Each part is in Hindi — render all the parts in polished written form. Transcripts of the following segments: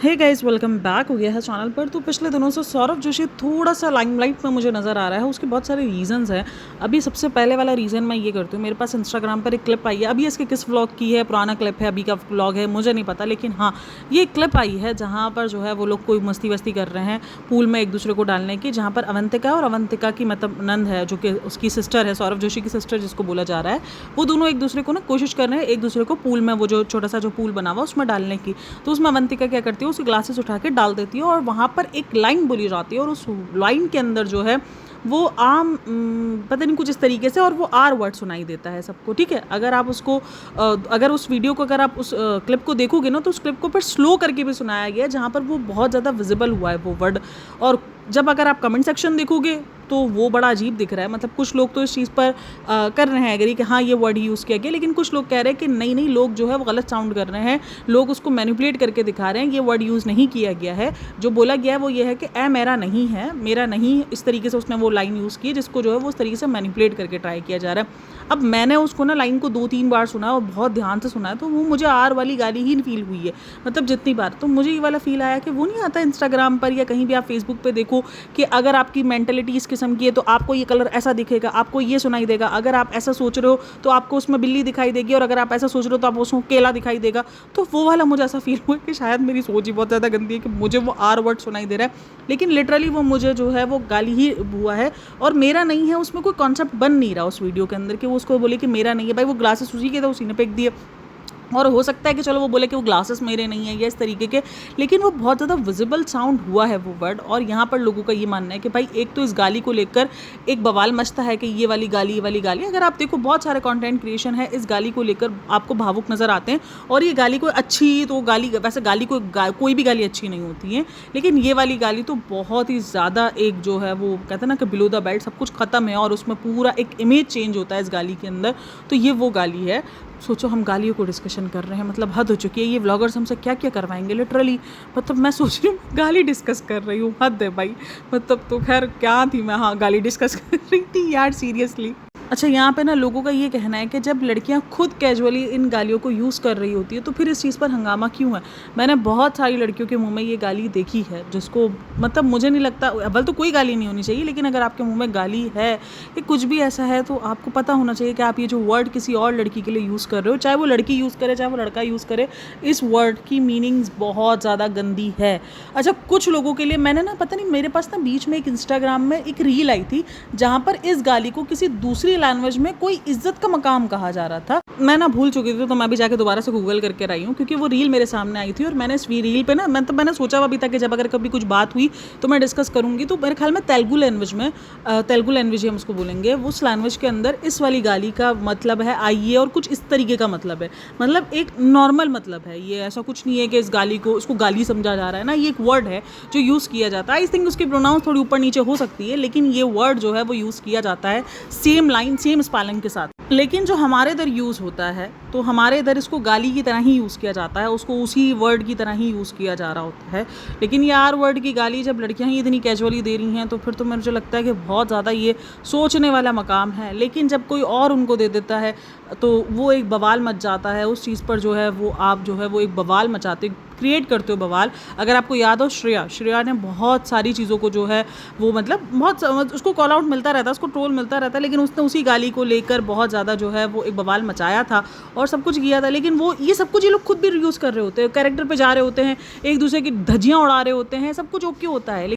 हे गाइस, वेलकम बैक हो गया है चैनल पर। तो पिछले दिनों से सौरभ जोशी थोड़ा सा लाइमलाइट में मुझे नज़र आ रहा है। उसके बहुत सारे रीज़न्स हैं। अभी सबसे पहले वाला रीज़न मैं ये करती हूँ, मेरे पास इंस्टाग्राम पर एक क्लिप आई है। अभी इसके किस व्लॉग की है, पुराना क्लिप है, अभी का व्लॉग है, मुझे नहीं पता, लेकिन हाँ ये एक क्लिप आई है जहाँ पर जो है वो लोग कोई मस्ती वस्ती कर रहे हैं पूल में एक दूसरे को डालने की, जहाँ पर अवंतिका और अवंतिका की मतलब नंद है जो कि उसकी सिस्टर है, सौरभ जोशी की सिस्टर जिसको बोला जा रहा है, वो दोनों एक दूसरे को ना कोशिश कर रहे हैं एक दूसरे को पूल में, वो जो छोटा सा जो पूल बना हुआ उसमें डालने की। तो उसमें अवंतिका क्या करती है, उसकी ग्लासेस उठा के डाल देती है और वहाँ पर एक लाइन बोली जाती है और उस लाइन के अंदर जो है वो आम पता नहीं कुछ इस तरीके से, और वो आर वर्ड सुनाई देता है सबको। ठीक है, अगर आप उसको अगर उस वीडियो को अगर आप उस क्लिप को देखोगे ना, तो उस क्लिप को फिर स्लो करके भी सुनाया गया है जहाँ पर वो बहुत ज़्यादा विजिबल हुआ है वो वर्ड। और जब अगर आप कमेंट सेक्शन देखोगे तो वो बड़ा अजीब दिख रहा है। मतलब कुछ लोग तो इस चीज़ पर कर रहे हैं एग्री कि हाँ ये वर्ड यूज़ किया गया, लेकिन कुछ लोग कह रहे हैं कि नहीं लोग जो है वो गलत साउंड कर रहे हैं, लोग उसको मैनिपुलेट करके दिखा रहे हैं, ये वर्ड यूज़ नहीं किया गया है। जो बोला गया है वो ये है कि ए मेरा नहीं है, मेरा नहीं, इस तरीके से उसने वो लाइन यूज़ की जिसको जो है वो उस तरीके से मैनिपुलेट करके ट्राई किया जा रहा है। अब मैंने उसको ना लाइन को 2-3 बार सुना और बहुत ध्यान से सुना है, तो वो मुझे आर वाली गाली ही फील हुई है। मतलब जितनी बार तो मुझे ये वाला फील आया कि वो नहीं आता इंस्टाग्राम पर या कहीं भी आप फेसबुक पे देखो कि अगर आपकी मेंटेलिटी इस किस्म की है तो आपको ये कलर ऐसा दिखेगा, आपको ये सुनाई देगा, अगर आप ऐसा सोच रहे हो तो आपको उसमें बिल्ली दिखाई देगी, और अगर आप ऐसा सोच रहे हो तो आपको उसमें केला दिखाई देगा। तो वो वाला मुझे ऐसा फील हुआ कि शायद मेरी सोच ही बहुत ज़्यादा गंदी है कि मुझे वो आर वर्ड सुनाई दे रहा है, लेकिन लिटरली वो मुझे जो है वो गाली ही हुआ है और मेरा नहीं है। उसमें कोई कॉन्सेप्ट बन नहीं रहा उस वीडियो के अंदर कि वो उसको बोले कि मेरा नहीं है। भाई वो ग्लासेस उसी के थे, उसी ने फेंक दिए, और हो सकता है कि चलो वो बोले कि वो ग्लासेस मेरे नहीं है या इस तरीके के, लेकिन वो बहुत ज़्यादा विजिबल साउंड हुआ है वो वर्ड। और यहाँ पर लोगों का ये मानना है कि भाई एक तो इस गाली को लेकर एक बवाल मचता है कि ये वाली गाली, ये वाली गाली। अगर आप देखो बहुत सारे कंटेंट क्रिएशन है इस गाली को लेकर आपको भावुक नज़र आते हैं, और ये गाली कोई अच्छी तो गाली, वैसे गाली कोई भी गाली अच्छी नहीं होती है, लेकिन ये वाली गाली तो बहुत ही ज़्यादा एक जो है वो कहते हैं ना कि बिलो द बेल्ट सब कुछ ख़त्म है और उसमें पूरा एक इमेज चेंज होता है इस गाली के अंदर। तो ये वो गाली है। सोचो हम गालियों को डिस्कशन कर रहे हैं, मतलब हद हो चुकी है। ये व्लॉगर्स हमसे क्या क्या करवाएंगे लिटरली। मतलब मैं सोच रही हूँ गाली डिस्कस कर रही हूँ, हद है भाई। मतलब तो खैर क्या थी मैं, हाँ गाली डिस्कस कर रही थी यार, सीरियसली। अच्छा, यहाँ पे ना लोगों का ये कहना है कि जब लड़कियाँ खुद कैजुअली इन गालियों को यूज़ कर रही होती है तो फिर इस चीज़ पर हंगामा क्यों है। मैंने बहुत सारी लड़कियों के मुंह में ये गाली देखी है जिसको मतलब मुझे नहीं लगता, अव्वल तो कोई गाली नहीं होनी चाहिए, लेकिन अगर आपके मुंह में गाली है या कुछ भी ऐसा है तो आपको पता होना चाहिए कि आप ये जो वर्ड किसी और लड़की के लिए यूज़ कर रहे हो, चाहे वो लड़की यूज़ करे चाहे वो लड़का यूज़ करे, इस वर्ड की मीनिंग्स बहुत ज़्यादा गंदी है। अच्छा, कुछ लोगों के लिए मैंने ना पता नहीं, मेरे पास ना बीच में एक इंस्टाग्राम में एक रील आई थी जहाँ पर इस गाली को किसी दूसरी लैंग्वेज में कोई इज्जत का मकाम कहा जा रहा था। मैं ना भूल चुकी थी तो मैं भी जाके दोबारा से गूगल करके आई हूँ, क्योंकि वो रील मेरे सामने आई थी और मैंने इस रील पे ना मैंने सोचा अभी तक कि जब अगर कभी कुछ बात हुई तो मैं डिस्कस करूँगी। तो मेरे ख्याल में तेलुगु लैंग्वेज ही हम उसको बोलेंगे, उस लैंग्वेज के अंदर इस वाली गाली का मतलब है आइए, और कुछ इस तरीके का मतलब है, मतलब एक नॉर्मल मतलब है। ये ऐसा कुछ नहीं है कि इस गाली को उसको गाली समझा जा रहा है ना, ये एक वर्ड है जो यूज़ किया जाता है। आई थिंक उसकी प्रोनाउंस थोड़ी ऊपर नीचे हो सकती है, लेकिन ये वर्ड जो है वो यूज़ किया जाता है सेम लाइन सेम स्पेलिंग के साथ। लेकिन जो हमारे इधर यूज़ होता है तो हमारे इधर इसको गाली की तरह ही यूज़ किया जाता है, उसको उसी वर्ड की तरह ही यूज़ किया जा रहा होता है। लेकिन ये आर वर्ड की गाली जब लड़कियां ही इतनी कैजुअली दे रही हैं तो फिर तो मुझे लगता है कि बहुत ज़्यादा ये सोचने वाला मकाम है। लेकिन जब कोई और उनको दे देता है तो वो एक बवाल मच जाता है उस चीज़ पर, जो है वो आप जो है वो एक बवाल मचाते क्रिएट करते हो बवाल। अगर आपको याद हो श्रेया ने बहुत सारी चीज़ों को जो है वो मतलब बहुत उसको कॉल आउट मिलता रहता है, उसको ट्रोल मिलता रहता है, लेकिन उसने उसी गाली को लेकर बहुत ज़्यादा जो है वो एक बवाल मचाया था और सब कुछ किया था। लेकिन वो ये सब कुछ ये लोग खुद भी यूज़ कर रहे होते हैं, कैरेक्टर पे जा रहे होते हैं, एक दूसरे की धज्जियाँ उड़ा रहे होते हैं, सब कुछ ओके होता है।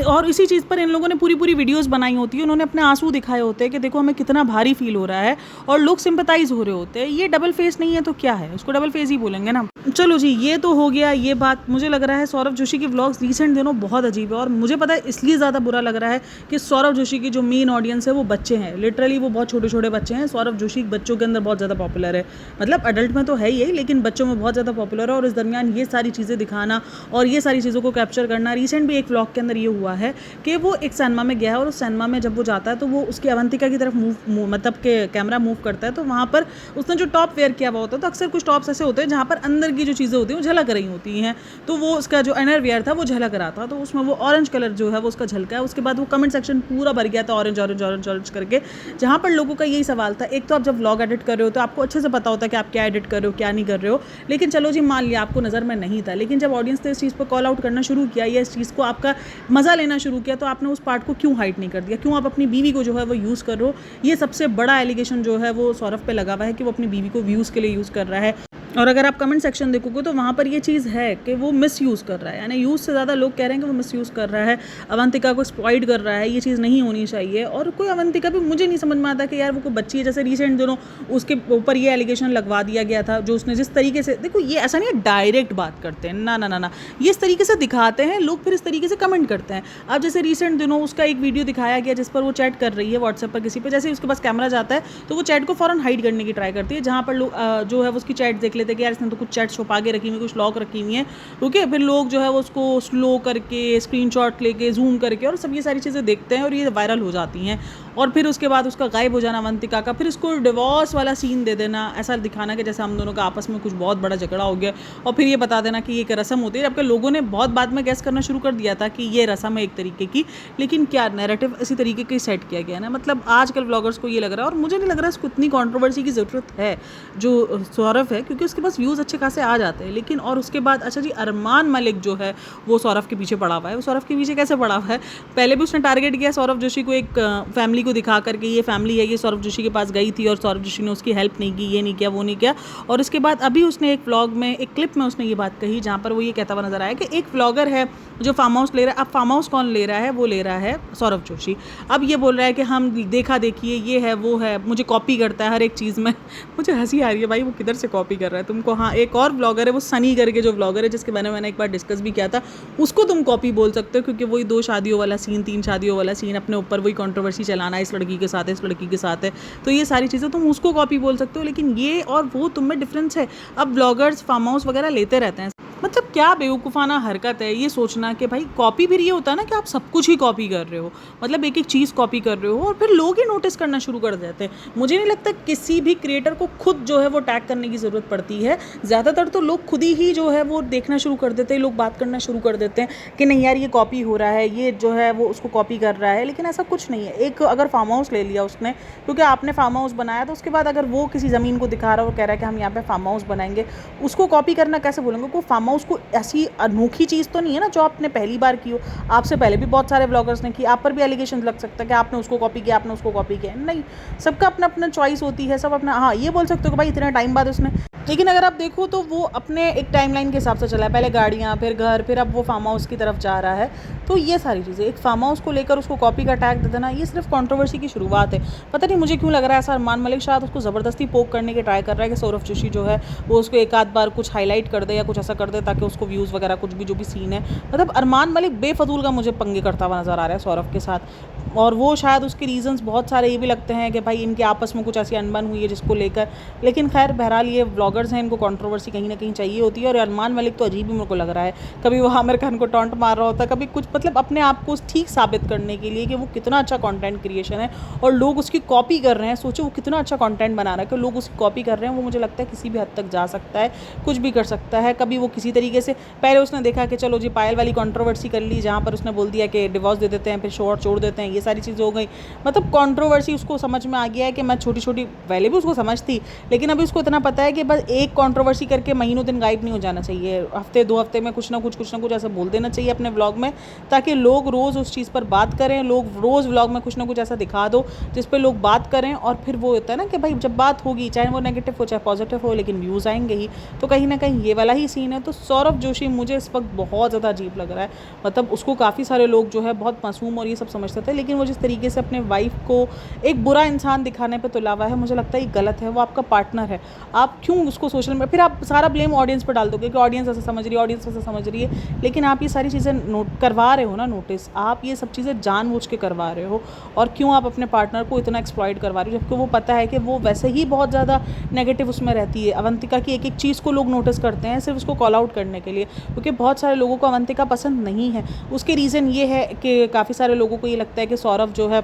और इसी चीज़ पर इन लोगों ने पूरी वीडियोस बनाई होती है, उन्होंने अपने आंसू दिखाए होते हैं कि देखो हमें कितना भारी फील हो रहा है, और लोग सिंपैथाइज हो रहे होते हैं। ये डबल फेस नहीं है तो क्या है, उसको डबल फेस ही बोलेंगे ना। चलो जी, ये तो हो गया ये बात। मुझे लग रहा है सौरभ जोशी की व्लॉग्स रिसेंट दिनों बहुत अजीब है, और मुझे पता है इसलिए ज़्यादा बुरा लग रहा है कि सौरभ जोशी की जो मेन ऑडियंस है वो बच्चे हैं। लिटरली वो बहुत छोटे छोटे बच्चे हैं। सौरभ जोशी बच्चों के अंदर बहुत ज़्यादा पॉपुलर है, मतलब अडल्ट में तो है ही, लेकिन बच्चों में बहुत ज़्यादा पॉपुलर है। और इस दरमियान ये सारी चीज़ें दिखाना और ये सारी चीज़ों को कैप्चर करना, रिसेंट भी एक व्लॉग के अंदर ये हुआ है कि वो एक सिनेमा में गया है और उस सिनेमा में जब वो जाता है तो वो उसकी अवंतिका की तरफ मतलब कि कैमरा मूव करता है, तो वहाँ पर उसने जो टॉप वेयर किया हुआ होता है, तो अक्सर कुछ टॉप्स ऐसे होते हैं जहाँ पर अंदर की जो चीज़ें होती हैं वो झलक रही होती हैं, तो वो उसका जो इनर वेयर था वो झलक रहा था, तो उसमें वो ऑरेंज कलर जो है वो उसका झलका है। उसके बाद वो कमेंट सेक्शन पूरा भर गया था ऑरेंज ऑरेंज ऑरेंज ऑरेंज करके, जहाँ पर लोगों का यही सवाल था। एक तो आप जब व्लॉग एडिट कर रहे हो तो आपको अच्छे से पता होता है कि आप क्या एडिट कर रहे हो क्या नहीं कर रहे हो, लेकिन चलो जी मान लिया आपको नज़र में नहीं था, लेकिन जब ऑडियंस ने इस चीज़ पर कॉल आउट करना शुरू किया या इस चीज़ को आपका मज़ा लेना शुरू किया, तो आपने उस पार्ट को क्यों हाइड नहीं कर दिया, क्यों आप अपनी बीवी को जो है वो यूज़ कर रहे हो। ये सबसे बड़ा एलिगेशन जो है वो सौरभ पे लगा हुआ है कि वो अपनी बीवी को व्यूज़ के लिए यूज़ कर रहा है। और अगर आप कमेंट सेक्शन देखोगे तो वहाँ पर ये चीज़ है कि वो मिसयूज़ कर रहा है, यानी यूज़ से ज़्यादा लोग कह रहे हैं कि वो मिसयूज़ कर रहा है, अवंतिका को एक्सप्लॉइट कर रहा है। ये चीज़ नहीं होनी चाहिए। और कोई अवंतिका भी मुझे नहीं समझ में आता कि यार वो कोई बच्ची है, जैसे रिसेंट दिनों उसके ऊपर ये एलिगेशन लगवा दिया गया था, जो उसने जिस तरीके से, देखो ये ऐसा नहीं है डायरेक्ट बात करते हैं, ना ना ना ना, ये इस तरीके से दिखाते हैं लोग, फिर इस तरीके से कमेंट करते हैं। अब जैसे रिसेंट दिनों उसका एक वीडियो दिखाया गया जिस पर वो चैट कर रही है व्हाट्सएप पर किसी पर, जैसे उसके पास कैमरा जाता है तो वो चैट को फ़ौरन हाइड करने की ट्राई करती है, जहाँ पर लोग जो है उसकी चैट देख लेते हैं कि यार इसने तो कुछ छुपा के रखी हुई, कुछ लॉक रखी हुई है, ओके। फिर लोग जो है वो उसको स्लो करके स्क्रीनशॉट लेके जूम करके और सब ये सारी चीज़ें देखते हैं और ये वायरल हो जाती हैं। और फिर उसके बाद उसका गायब हो जाना अवंतिका का, फिर इसको डिवोर्स वाला सीन दे देना, ऐसा दिखाना कि जैसे हम दोनों का आपस में कुछ बहुत बड़ा झगड़ा हो गया, और फिर ये बता देना कि ये एक रस्म होती है, जबकि लोगों ने बहुत बाद में गैस करना शुरू कर दिया था कि ये रस्म है एक तरीके की, लेकिन क्या नैरेटिव इसी तरीके का सेट किया गया ना। मतलब आजकल व्लॉगर्स को ये लग रहा है, और मुझे नहीं लग रहा इसको इतनी कॉन्ट्रोवर्सी की ज़रूरत है जो सौरभ है, क्योंकि उसके पास व्यूज़ अच्छे खासे आ जाते हैं। लेकिन और उसके बाद अच्छा जी, अरमान मलिक जो है वो सौरभ के पीछे पड़ा हुआ है। वो सौरभ के पीछे कैसे पड़ा हुआ है, पहले भी उसने टारगेट किया सौरभ जोशी को, एक फैमिली को दिखा करके ये फैमिली है, ये सौरभ जोशी के पास गई थी और सौरभ जोशी ने उसकी हेल्प नहीं की, ये नहीं किया, वो नहीं किया। और उसके बाद अभी उसने एक व्लॉग में, एक क्लिप में उसने ये बात कही जहाँ पर वो ये कहता हुआ नजर आया कि एक व्लॉगर है जो फार्म हाउस ले रहा है। अब फार्म हाउस कौन ले रहा है, वो ले रहा है सौरभ जोशी। अब ये बोल रहा है कि हम देखा देखिए, ये है वो है, मुझे कॉपी करता है हर एक चीज़ में। मुझे हंसी आ रही है भाई, वो किधर से कॉपी कर रहा है तुमको। हाँ, एक और ब्लॉगर है वो सनी करके जो ब्लॉगर है, जिसके बारे में मैंने एक बार डिस्कस भी किया था, उसको तुम कॉपी बोल सकते हो, क्योंकि वही 2 शादियों वाला सीन, 3 शादियों वाला सीन, अपने ऊपर वही कंट्रोवर्सी चलाना, इस लड़की के साथ है, इस लड़की के साथ है, तो ये सारी चीज़ें तुम उसको कॉपी बोल सकते हो। लेकिन ये और वो तुम में डिफरेंस है। अब ब्लॉगर्स फार्म हाउस वगैरह लेते रहते हैं, मतलब क्या बेवकूफ़ाना हरकत है ये सोचना कि भाई कॉपी, फिर ये होता है ना कि आप सब कुछ ही कॉपी कर रहे हो, मतलब एक एक चीज़ कॉपी कर रहे हो और फिर लोग ही नोटिस करना शुरू कर देते हैं। मुझे नहीं लगता किसी भी क्रिएटर को खुद जो है वो टैग करने की ज़रूरत पड़ती है। ज़्यादातर तो लोग खुद ही जो है वो देखना शुरू कर देते हैं, लोग बात करना शुरू कर देते हैं कि नहीं यार ये कॉपी हो रहा है, ये जो है वो उसको कॉपी कर रहा है। लेकिन ऐसा कुछ नहीं है। एक अगर फार्म हाउस ले लिया उसने, क्योंकि आपने फार्म हाउस बनाया, तो उसके बाद अगर वो किसी ज़मीन को दिखा रहा है और कह रहा है कि हम यहाँ पे फार्म हाउस बनाएंगे, उसको कॉपी करना कैसे बोलेंगे? को फार्म हाउस को ऐसी अनोखी चीज़ तो नहीं है ना जो आपने पहली बार की हो। आपसे पहले भी बहुत सारे ब्लॉगर्स ने की, आप पर भी एलिगेशन लग सकता है कि आपने उसको कॉपी किया, आपने उसको कॉपी किया। नहीं, सबका अपना अपना चॉइस होती है, सब अपना। हाँ, ये बोल सकते हो कि भाई इतने टाइम बाद उसने, लेकिन अगर आप देखो तो वो अपने एक टाइमलाइन के हिसाब से चला है, पहले गाड़ियाँ, फिर घर, फिर अब वो फार्म हाउस की तरफ जा रहा है। तो ये सारी चीज़ें, एक फार्म हाउस को लेकर उसको कॉपी का टैग दे देना, ये सिर्फ कंट्रोवर्सी की शुरुआत है। पता नहीं मुझे क्यों लग रहा है ऐसा, अरमान मलिक शायद उसको ज़बरदस्ती पोक करने की ट्राई कर रहा है कि सौरभ जोशी जो है वो उसको एक आध बार कुछ हाईलाइट कर दे या कुछ ऐसा कर दे ताकि उसको व्यूज़ वगैरह कुछ भी जो भी सीन है, मतलब अरमान मलिक बेफजूल का मुझे पंगे करता हुआ नज़र आ रहा है सौरभ के साथ। और वो शायद उसके रीजंस बहुत सारे ये भी लगते हैं कि भाई इनके आपस में कुछ ऐसी अनबन हुई है जिसको लेकर। लेकिन खैर बहरहाल ये ब्लॉगर्स हैं, इनको कंट्रोवर्सी कहीं ना कहीं चाहिए होती है। और अरमान मलिक तो अजीब ही मेरे को लग रहा है, कभी वो आमिर खान को टॉन्ट मार रहा होता है, कभी कुछ, मतलब अपने आप को ठीक साबित करने के लिए कि वो कितना अच्छा कंटेंट क्रिएशन है और लोग उसकी कॉपी कर रहे हैं। सोचो वो कितना अच्छा कंटेंट बना रहा है कि लोग उसकी कॉपी कर रहे हैं। वो मुझे लगता है किसी भी हद तक जा सकता है, कुछ भी कर सकता है। कभी वो किसी तरीके से, पहले उसने देखा कि चलो जी पायल वाली कंट्रोवर्सी कर ली जहाँ पर उसने बोल दिया कि डिवोर्स दे देते हैं, फिर शोर छोड़ देते हैं, ये सारी चीज़ें हो गई। मतलब कंट्रोवर्सी उसको समझ में आ गया है कि मैं छोटी छोटी, पहले भी उसको समझ थी, लेकिन अभी उसको इतना पता है कि बस एक कंट्रोवर्सी करके महीनों दिन गायब नहीं हो जाना चाहिए। हफ्ते 2 हफ्ते में कुछ ना कुछ ऐसा बोल देना चाहिए अपने व्लॉग में, ताकि लोग रोज़ उस चीज़ पर बात करें। लोग रोज़ व्लॉग में कुछ ना कुछ ऐसा दिखा दो जिस पर लोग बात करें, और फिर वो होता है ना कि भाई जब बात होगी, चाहे वो नेगेटिव हो चाहे पॉजिटिव हो, लेकिन व्यूज़ आएंगे ही। तो कहीं ना कहीं ये वाला ही सीन है। तो सौरभ जोशी मुझे इस वक्त बहुत ज़्यादा अजीब लग रहा है। मतलब उसको काफ़ी सारे लोग जो है बहुत मासूम और ये सब समझते थे, लेकिन वो जिस तरीके से अपने वाइफ को एक बुरा इंसान दिखाने पे तुला हुआ है, मुझे लगता है ये गलत है। वो आपका पार्टनर है, आप क्यों उसको सोशल में, फिर आप सारा ब्लेम ऑडियंस पर डाल दोगे कि ऑडियंस ऐसा समझ रही है, ऑडियंस ऐसा समझ रही है। लेकिन आप ये सारी चीज़ें नोट करवा रहे हो ना, नोटिस, आप ये सब चीज़ें जानबूझ के करवा रहे हो। और क्यों आप अपने पार्टनर को इतना एक्सप्लॉइट करवा रहे हो, जबकि वो पता है कि वो वैसे ही बहुत ज़्यादा नेगेटिव उसमें रहती है। अवंतिका की एक एक चीज़ को लोग नोटिस करते हैं, सिर्फ उसको कॉल आउट आउट करने के लिए, क्योंकि बहुत सारे लोगों को अवंतिका पसंद नहीं है। उसके रीज़न ये है कि काफ़ी सारे लोगों को ये लगता है कि सौरभ जो है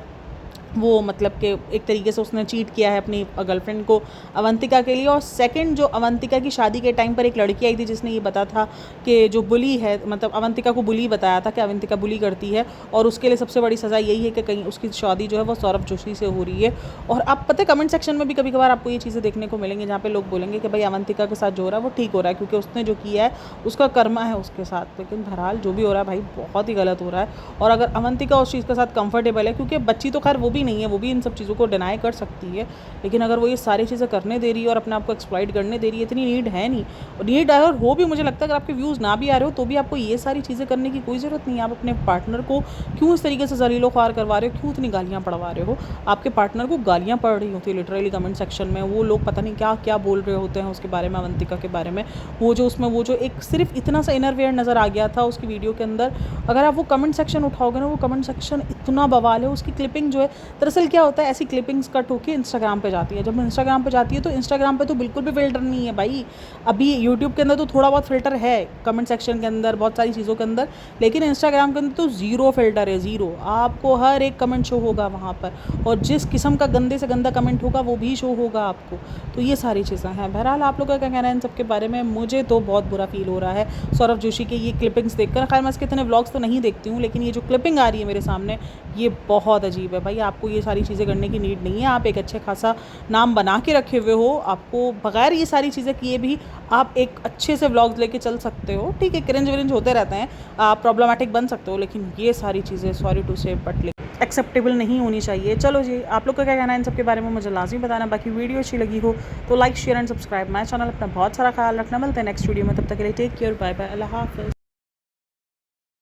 वो मतलब कि एक तरीके से उसने चीट किया है अपनी गर्लफ्रेंड को अवंतिका के लिए। और सेकंड, जो अवंतिका की शादी के टाइम पर एक लड़की आई थी जिसने ये बताया था कि जो बुली है, मतलब अवंतिका को बुली बताया था कि अवंतिका बुली करती है, और उसके लिए सबसे बड़ी सज़ा यही है कि कहीं उसकी शादी जो है वो सौरभ जोशी से हो रही है। और अब पता है कमेंट सेक्शन में भी कभी कभार आपको ये चीज़ें देखने को मिलेंगी जहाँ पे लोग बोलेंगे कि भाई अवंतिका के साथ जो हो रहा है वो ठीक हो रहा है क्योंकि उसने जो किया है उसका कर्मा है उसके साथ। लेकिन बहरहाल जो भी हो रहा है भाई बहुत ही गलत हो रहा है। और अगर अवंतिका उस चीज़ के साथ कंफर्टेबल है, क्योंकि बच्ची तो खैर वो भी नहीं है, वो भी इन सब चीज़ों को डिनाई कर सकती है, लेकिन अगर वो ये सारी चीज़ें करने दे रही है और अपने आप को एक्सप्लॉइट करने दे रही है, इतनी नीड है नहीं। और नीड अगर हो भी, मुझे लगता है अगर आपके व्यूज़ ना भी आ रहे हो तो भी आपको ये सारी चीज़ें करने की कोई ज़रूरत नहीं है। आप अपने पार्टनर को क्यों इस तरीके से जलीलो ख्वार करवा रहे हो, क्यों इतनी गालियाँ पड़वा रहे हो। आपके पार्टनर को गालियाँ पड़ रही होती है लिटरली कमेंट सेक्शन में, वो लोग पता नहीं क्या क्या बोल रहे होते हैं उसके बारे में, अवंतिका के बारे में। वो जो उसमें वो जो एक सिर्फ इतना सा इनर वेयर नज़र आ गया था उसकी वीडियो के अंदर, अगर आप वो कमेंट सेक्शन उठाओगे ना, वो कमेंट सेक्शन इतना बवाल है। उसकी क्लिपिंग जो है, दरअसल क्या होता है, ऐसी क्लिपिंग्स कट होकर इंस्टाग्राम पे जाती है। जब इंस्टाग्राम पे जाती है तो इंस्टाग्राम पे तो बिल्कुल भी फ़िल्टर नहीं है भाई। अभी यूट्यूब के अंदर तो थोड़ा बहुत फ़िल्टर है, कमेंट सेक्शन के अंदर बहुत सारी चीज़ों के अंदर, लेकिन इंस्टाग्राम के अंदर तो ज़ीरो फ़िल्टर है, ज़ीरो। आपको हर एक कमेंट शो होगा वहाँ पर, और जिस किस्म का गंदे से गंदा कमेंट होगा वो भी शो होगा आपको। तो ये सारी चीज़ें हैं। बहरहाल आप लोगों का क्या कहना है इन सब के बारे में? मुझे तो बहुत बुरा फील हो रहा है सौरभ जोशी के ये क्लिपिंग्स देखकर। खैर मैं इसके इतने व्लॉग्स तो नहीं देखती हूँ, लेकिन ये जो क्लिपिंग आ रही है मेरे सामने, ये बहुत अजीब है भाई। आपको ये सारी चीज़ें करने की नीड नहीं है। आप एक अच्छे खासा नाम बना के रखे हुए हो, आपको बगैर ये सारी चीज़ें किए भी आप एक अच्छे से व्लॉग्स लेके चल सकते हो। ठीक है, क्रिंज विरिंज होते रहते हैं, आप प्रॉब्लमेटिक बन सकते हो, लेकिन ये सारी चीज़ें सॉरी टू से बट एक्सेप्टेबल नहीं होनी चाहिए। चलो जी, आप लोग का क्या कहना है इन सब के बारे में मुझे लाजमी बताना। बाकी वीडियो अच्छी लगी हो तो like share and subscribe my channel. अपना बहुत सारा ख्याल रखना। मिलते हैं नेक्स्ट वीडियो में, तब तक के लिए टेक केयर, बाय बाय, अल्लाह हाफ़िज़।